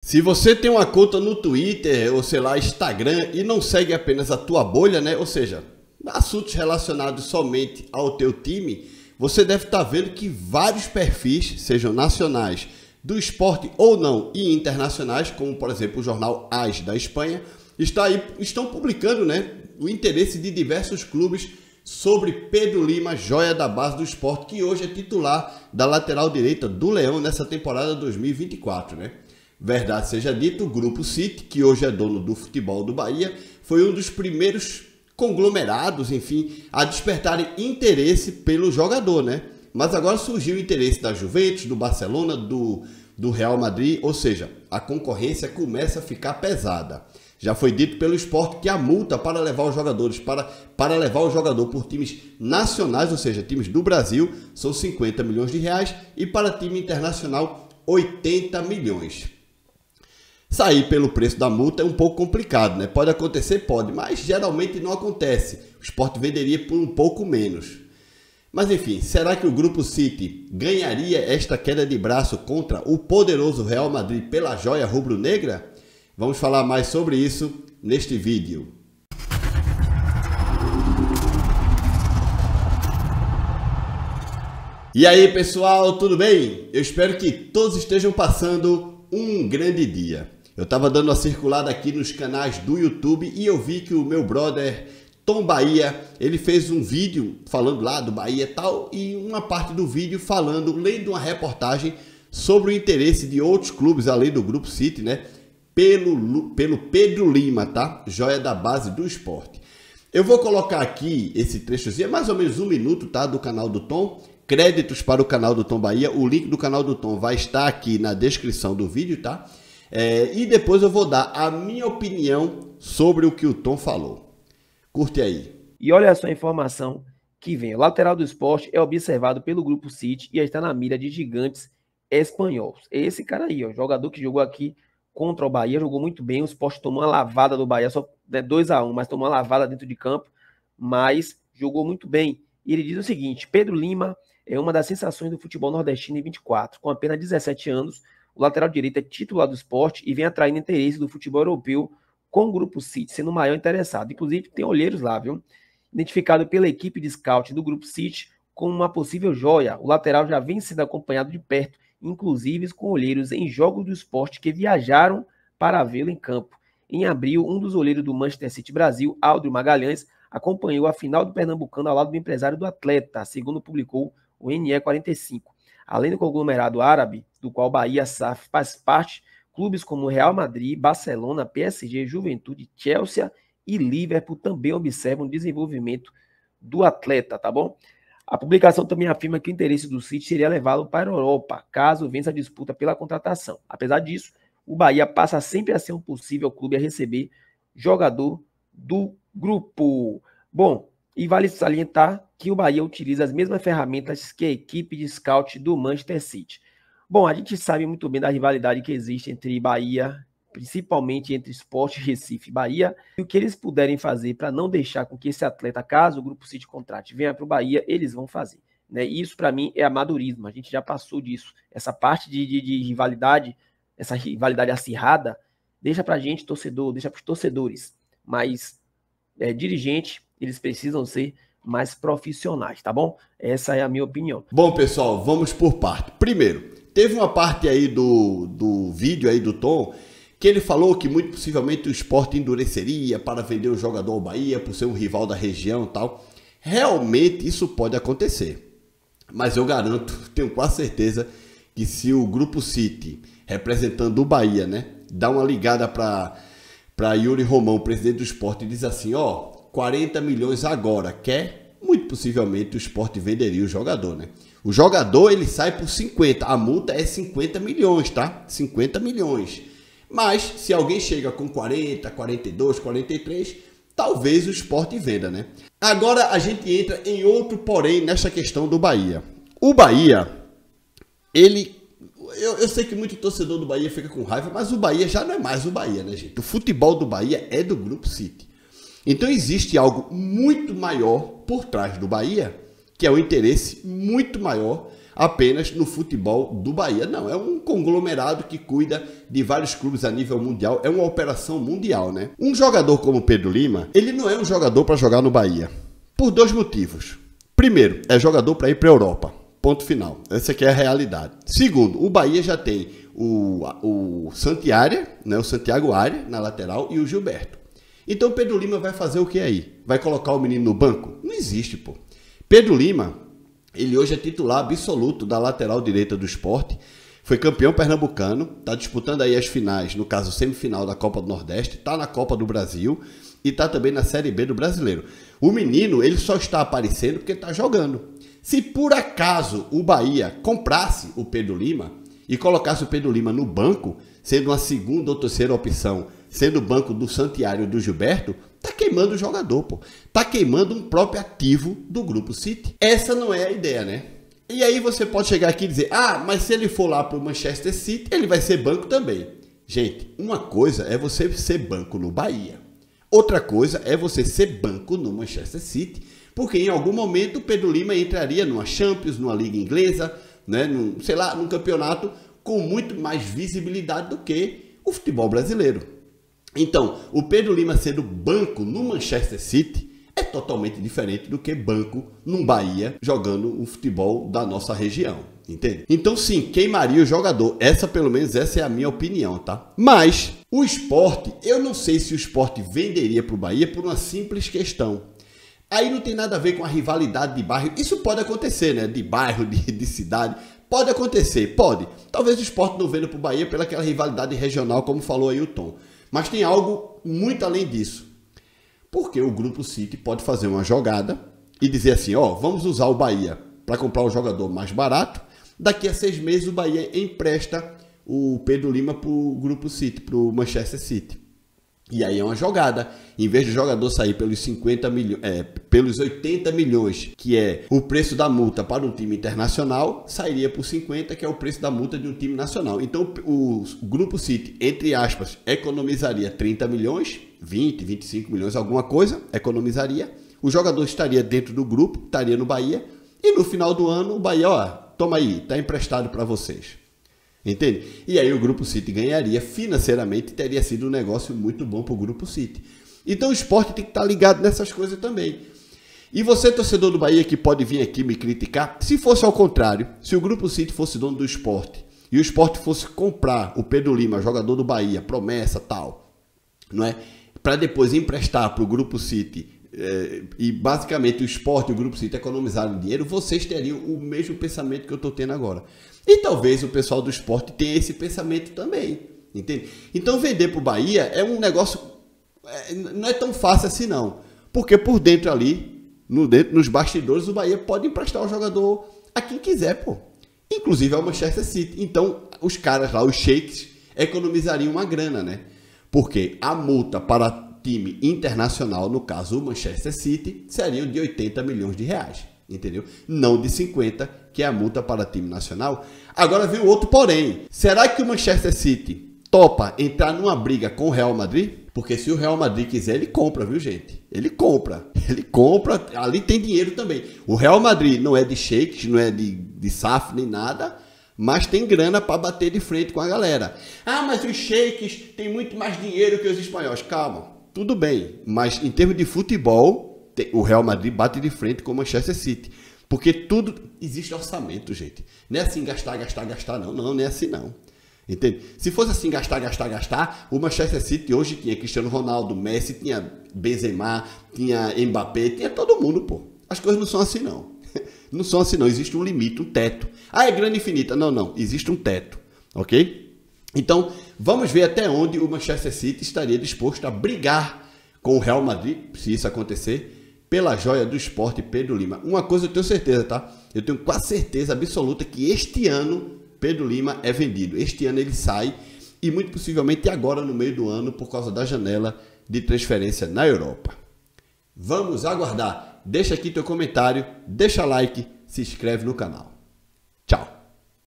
Se você tem uma conta no Twitter ou sei lá, Instagram e não segue apenas a tua bolha, né? Ou seja, assuntos relacionados somente ao teu time, você deve estar vendo que vários perfis, sejam nacionais, do esporte ou não, e internacionais, como por exemplo o jornal AS da Espanha, estão publicando, né, o interesse de diversos clubes sobre Pedro Lima, joia da base do esporte, que hoje é titular da lateral direita do Leão nessa temporada 2024, né? Verdade seja dito, o Grupo City, que hoje é dono do futebol do Bahia, foi um dos primeiros conglomerados, enfim, a despertarem interesse pelo jogador, né? Mas agora surgiu o interesse da Juventus, do Barcelona, do Real Madrid, ou seja, a concorrência começa a ficar pesada. Já foi dito pelo Sport que a multa para levar os jogadores para levar o jogador por times nacionais, ou seja, times do Brasil, são 50 milhões de reais e para time internacional 80 milhões. Sair pelo preço da multa é um pouco complicado, né? Pode acontecer, pode, mas geralmente não acontece. O Sport venderia por um pouco menos. Mas enfim, será que o Grupo City ganharia esta queda de braço contra o poderoso Real Madrid pela joia rubro-negra? Vamos falar mais sobre isso neste vídeo. E aí pessoal, tudo bem? Eu espero que todos estejam passando um grande dia. Eu estava dando uma circulada aqui nos canais do YouTube e eu vi que o meu brother Tom Bahia, ele fez um vídeo falando lá do Bahia e tal, e uma parte do vídeo falando, lendo uma reportagem sobre o interesse de outros clubes além do Grupo City, né? Pelo Pedro Lima, tá? Joia da base do esporte. Eu vou colocar aqui esse trechozinho, é mais ou menos 1 minuto, tá? Do canal do Tom. Créditos para o canal do Tom Bahia. O link do canal do Tom vai estar aqui na descrição do vídeo, tá? E depois eu vou dar a minha opinião sobre o que o Tom falou. Curte aí. E olha só a informação que vem. O lateral do esporte é observado pelo Grupo City e está na mira de gigantes espanhóis. Esse cara aí, ó, jogador que jogou aqui contra o Bahia, jogou muito bem. O Sport tomou uma lavada do Bahia, só 2-1, mas tomou uma lavada dentro de campo, mas jogou muito bem. E ele diz o seguinte: Pedro Lima é uma das sensações do futebol nordestino em 24. Com apenas 17 anos, o lateral direito é titular do Sport e vem atraindo interesse do futebol europeu com o Grupo City, sendo o maior interessado. Inclusive, tem olheiros lá, viu? Identificado pela equipe de scout do Grupo City como uma possível joia, o lateral já vem sendo acompanhado de perto, inclusive com olheiros em jogos do esporte que viajaram para vê-lo em campo. Em abril, um dos olheiros do Manchester City Brasil, Áudrio Magalhães, acompanhou a final do Pernambucano ao lado do empresário do atleta, segundo publicou o NE45. Além do conglomerado árabe, do qual Bahia SAF faz parte, clubes como Real Madrid, Barcelona, PSG, Juventude, Chelsea e Liverpool também observam o desenvolvimento do atleta, tá bom? A publicação também afirma que o interesse do City seria levá-lo para a Europa, caso vença a disputa pela contratação. Apesar disso, o Bahia passa sempre a ser um possível clube a receber jogador do grupo. Bom, e vale salientar que o Bahia utiliza as mesmas ferramentas que a equipe de scout do Manchester City. Bom, a gente sabe muito bem da rivalidade que existe entre Bahia, principalmente entre Sport Recife e Bahia, e o que eles puderem fazer para não deixar com que esse atleta, caso o Grupo City contrate, venha para o Bahia, eles vão fazer, né? E isso para mim é amadorismo, a gente já passou disso. Essa parte de rivalidade, essa rivalidade acirrada, deixa para a gente, torcedor, deixa para os torcedores, mas dirigente, eles precisam ser mais profissionais, tá bom? Essa é a minha opinião. Bom, pessoal, vamos por parte. Primeiro, teve uma parte aí do vídeo aí do Tom que ele falou que muito possivelmente o Sport endureceria para vender o jogador ao Bahia por ser um rival da região e tal. Realmente isso pode acontecer. Mas eu garanto, tenho quase certeza que se o Grupo City, representando o Bahia, né, dá uma ligada para Yuri Romão, presidente do Sport, e diz assim, ó, 40 milhões agora, quer? Muito possivelmente o Sport venderia o jogador, né? O jogador, ele sai por 50, a multa é 50 milhões, tá? 50 milhões. Mas, se alguém chega com 40, 42, 43, talvez o Sport venda, né? Agora a gente entra em outro porém nessa questão do Bahia. O Bahia, ele... Eu sei que muito torcedor do Bahia fica com raiva, mas o Bahia já não é mais o Bahia, né, gente? O futebol do Bahia é do Grupo City. Então existe algo muito maior por trás do Bahia, que é um interesse muito maior, apenas no futebol do Bahia. Não, é um conglomerado que cuida de vários clubes a nível mundial. É uma operação mundial, né? Um jogador como Pedro Lima, ele não é um jogador para jogar no Bahia. Por dois motivos. Primeiro, é jogador para ir para a Europa. Ponto final. Essa aqui é a realidade. Segundo, o Bahia já tem o Santiago, né? O Santiago Aria na lateral e o Gilberto. Então Pedro Lima vai fazer o que aí? Vai colocar o menino no banco? Não existe, pô. Pedro Lima, ele hoje é titular absoluto da lateral direita do Sport. Foi campeão pernambucano, está disputando aí as finais, no caso semifinal da Copa do Nordeste, está na Copa do Brasil e está também na Série B do Brasileiro. O menino, ele só está aparecendo porque está jogando. Se por acaso o Bahia comprasse o Pedro Lima e colocasse o Pedro Lima no banco, sendo uma segunda ou terceira opção, sendo o banco do Santiago e do Gilberto, tá queimando o jogador, pô. Tá queimando um próprio ativo do Grupo City. Essa não é a ideia, né? E aí você pode chegar aqui e dizer, mas se ele for lá pro Manchester City, ele vai ser banco também. Gente, uma coisa é você ser banco no Bahia. Outra coisa é você ser banco no Manchester City, porque em algum momento o Pedro Lima entraria numa Champions, numa Liga Inglesa, né, num campeonato com muito mais visibilidade do que o futebol brasileiro. Então, o Pedro Lima sendo banco no Manchester City é totalmente diferente do que banco no Bahia jogando o futebol da nossa região, entende? Então sim, queimaria o jogador. Pelo menos essa é a minha opinião, tá? Mas o Sport, eu não sei se o Sport venderia para o Bahia por uma simples questão. Aí não tem nada a ver com a rivalidade de bairro. Isso pode acontecer, né? De bairro, de cidade. Pode acontecer, pode. Talvez o Sport não venda para o Bahia pelaquela rivalidade regional, como falou aí o Tom. Mas tem algo muito além disso. Porque o Grupo City pode fazer uma jogada e dizer assim, vamos usar o Bahia para comprar o jogador mais barato. Daqui a 6 meses o Bahia empresta o Pedro Lima para o Grupo City, para o Manchester City. E aí é uma jogada. Em vez de o jogador sair pelos 80 milhões, que é o preço da multa para um time internacional, sairia por 50, que é o preço da multa de um time nacional. Então o Grupo City, entre aspas, economizaria 30 milhões, 20, 25 milhões, alguma coisa, economizaria. O jogador estaria dentro do grupo, estaria no Bahia, e no final do ano o Bahia, toma aí, está emprestado para vocês. Entende? E aí o Grupo City ganharia financeiramente, teria sido um negócio muito bom para o Grupo City. Então o Sport tem que estar ligado nessas coisas também. E você, torcedor do Bahia, que pode vir aqui me criticar, se fosse ao contrário, se o Grupo City fosse dono do Sport e o Sport fosse comprar o Pedro Lima, jogador do Bahia, promessa, tal, não é? Para depois emprestar para o Grupo City e basicamente o Sport e o Grupo City economizaram dinheiro, vocês teriam o mesmo pensamento que eu estou tendo agora. E talvez o pessoal do Sport tenha esse pensamento também, entende? Então vender para o Bahia é um negócio, não é tão fácil assim não, porque por dentro ali, nos bastidores, o Bahia pode emprestar o jogador a quem quiser, pô. Inclusive ao Manchester City. Então os caras lá, os sheiks, economizariam uma grana, né? Porque a multa para time internacional, no caso o Manchester City, seriam de 80 milhões de reais, entendeu? Não de 50, que é a multa para time nacional. Agora vem o outro porém. Será que o Manchester City topa entrar numa briga com o Real Madrid? Porque se o Real Madrid quiser, ele compra, viu, gente? Ele compra, ali tem dinheiro também. O Real Madrid não é de sheiks, não é de SAF nem nada, mas tem grana para bater de frente com a galera. Mas os sheiks têm muito mais dinheiro que os espanhóis. Calma, tudo bem, mas em termos de futebol, o Real Madrid bate de frente com o Manchester City. Porque tudo, existe orçamento, gente. Não é assim gastar, não. Não é assim não. Entende? Se fosse assim gastar, o Manchester City hoje tinha Cristiano Ronaldo, Messi, tinha Benzema, tinha Mbappé, tinha todo mundo, pô. As coisas não são assim não. Não são assim não, existe um limite, um teto. É grana infinita. Não, existe um teto, ok? Então, vamos ver até onde o Manchester City estaria disposto a brigar com o Real Madrid, se isso acontecer, pela joia do Sport Pedro Lima. Uma coisa eu tenho certeza, tá? Eu tenho quase certeza absoluta que este ano Pedro Lima é vendido. Este ano ele sai e muito possivelmente agora no meio do ano por causa da janela de transferência na Europa. Vamos aguardar. Deixa aqui teu comentário, deixa like, se inscreve no canal.